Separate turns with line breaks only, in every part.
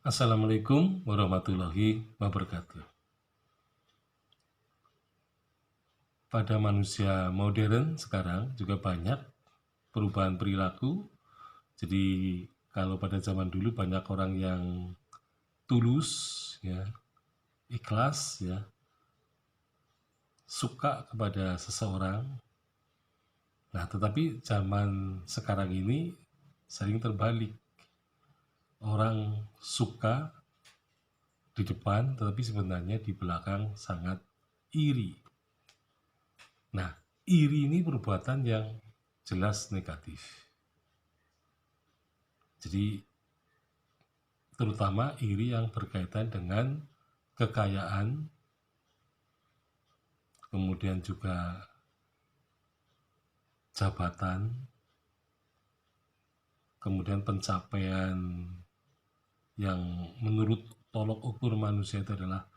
Assalamualaikum warahmatullahi wabarakatuh. Pada manusia modern sekarang juga banyak perubahan perilaku. Jadi kalau pada zaman dulu banyak orang yang tulus, ya, ikhlas, ya, suka kepada seseorang. Nah, tetapi zaman sekarang ini sering terbalik. Orang suka di depan, tetapi sebenarnya di belakang sangat iri. Nah, iri ini perbuatan yang jelas negatif. Jadi, terutama iri yang berkaitan dengan kekayaan, kemudian juga jabatan, kemudian pencapaian yang menurut tolok ukur manusia itu adalah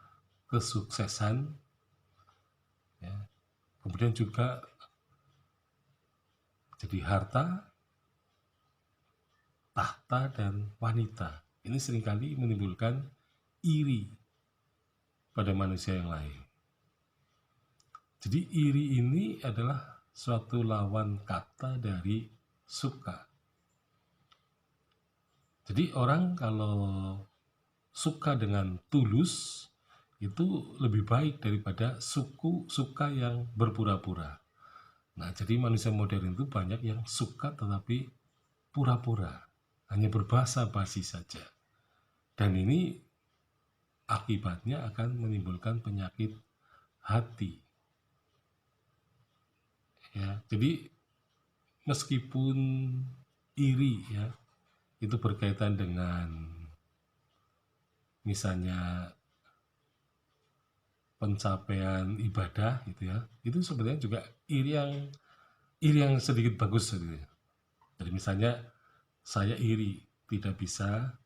kesuksesan, ya. Kemudian juga jadi harta, tahta, dan wanita. Ini seringkali menimbulkan iri pada manusia yang lain. Jadi iri ini adalah suatu lawan kata dari suka. Jadi orang kalau suka dengan tulus itu lebih baik daripada suka yang berpura-pura. Nah, jadi manusia modern itu banyak yang suka tetapi pura-pura, hanya berbahasa basi saja. Dan ini akibatnya akan menimbulkan penyakit hati. Ya, jadi meskipun iri, ya, itu berkaitan dengan misalnya pencapaian ibadah gitu ya, itu sebenarnya juga iri yang sedikit bagus gitu ya. Jadi misalnya saya iri tidak bisa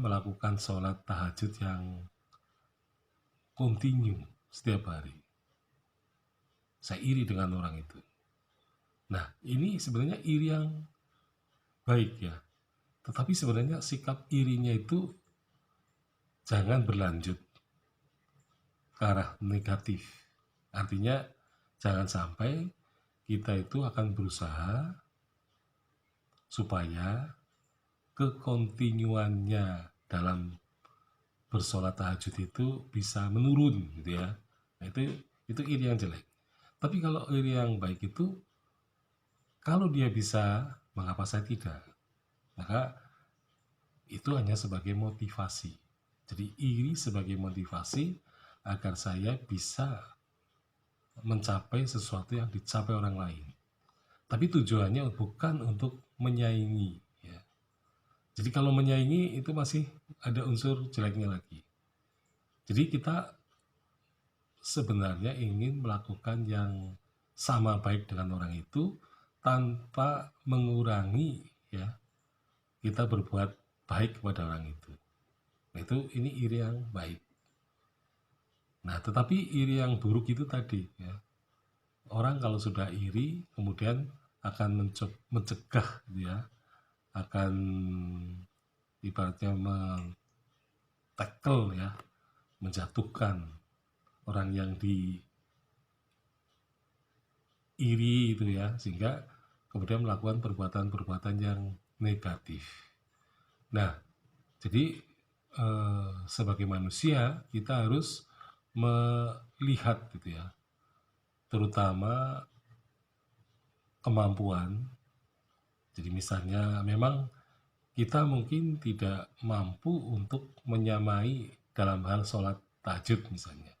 melakukan sholat tahajud yang kontinu setiap hari. Saya iri dengan orang itu. Nah, ini sebenarnya iri yang baik ya. Tetapi sebenarnya sikap irinya itu jangan berlanjut ke arah negatif. Artinya jangan sampai kita itu akan berusaha supaya kekontinuannya dalam bersolat tahajud itu bisa menurun gitu ya. Nah, itu iri yang jelek. Tapi kalau iri yang baik itu, kalau dia bisa, mengapa saya tidak? Maka itu hanya sebagai motivasi. Jadi iri sebagai motivasi agar saya bisa mencapai sesuatu yang dicapai orang lain. Tapi tujuannya bukan untuk menyaingi, ya. Jadi kalau menyaingi itu masih ada unsur jeleknya lagi. Jadi kita sebenarnya ingin melakukan yang sama baik dengan orang itu tanpa mengurangi, ya, kita berbuat baik kepada orang itu. Nah, ini iri yang baik. Nah, tetapi iri yang buruk itu tadi, ya. Orang kalau sudah iri kemudian akan mencegah, ya, akan ibaratnya tackle, ya, menjatuhkan orang yang diiri itu ya, sehingga kemudian melakukan perbuatan-perbuatan yang negatif. Nah, jadi sebagai manusia kita harus melihat gitu ya, terutama kemampuan. Jadi misalnya memang kita mungkin tidak mampu untuk menyamai dalam hal sholat tahajud misalnya.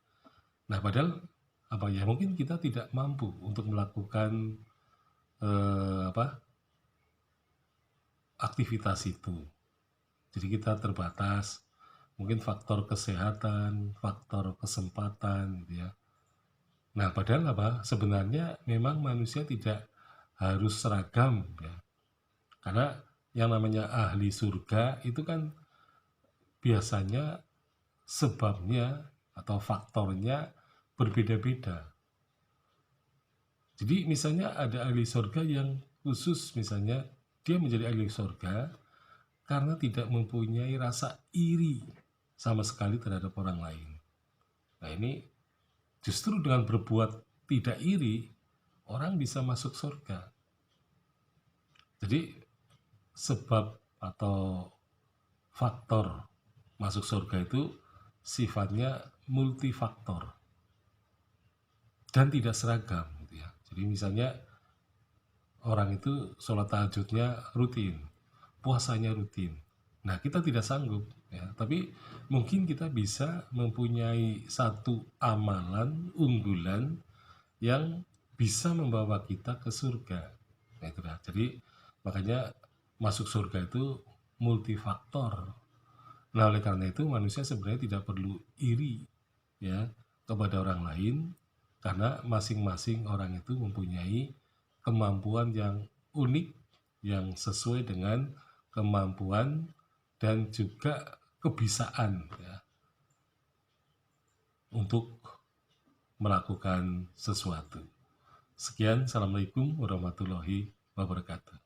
Nah, padahal mungkin kita tidak mampu untuk melakukan aktivitas itu. Jadi kita terbatas, mungkin faktor kesehatan, faktor kesempatan gitu ya. Nah, padahal sebenarnya memang manusia tidak harus seragam ya. Karena yang namanya ahli surga itu kan biasanya sebabnya atau faktornya berbeda-beda. Jadi misalnya ada ahli surga yang khusus, misalnya dia menjadi ahli surga karena tidak mempunyai rasa iri sama sekali terhadap orang lain. Nah, ini justru dengan berbuat tidak iri, orang bisa masuk surga. Jadi sebab atau faktor masuk surga itu sifatnya multifaktor dan tidak seragam gitu ya. Jadi misalnya orang itu sholat tahajudnya rutin, puasanya rutin. Nah, kita tidak sanggup ya, tapi mungkin kita bisa mempunyai satu amalan unggulan yang bisa membawa kita ke surga. Nah, itu dah. Jadi makanya masuk surga itu multifaktor. Nah, oleh karena itu manusia sebenarnya tidak perlu iri ya kepada orang lain karena masing-masing orang itu mempunyai kemampuan yang unik yang sesuai dengan kemampuan dan juga kebisaan ya untuk melakukan sesuatu. Sekian, assalamualaikum warahmatullahi wabarakatuh.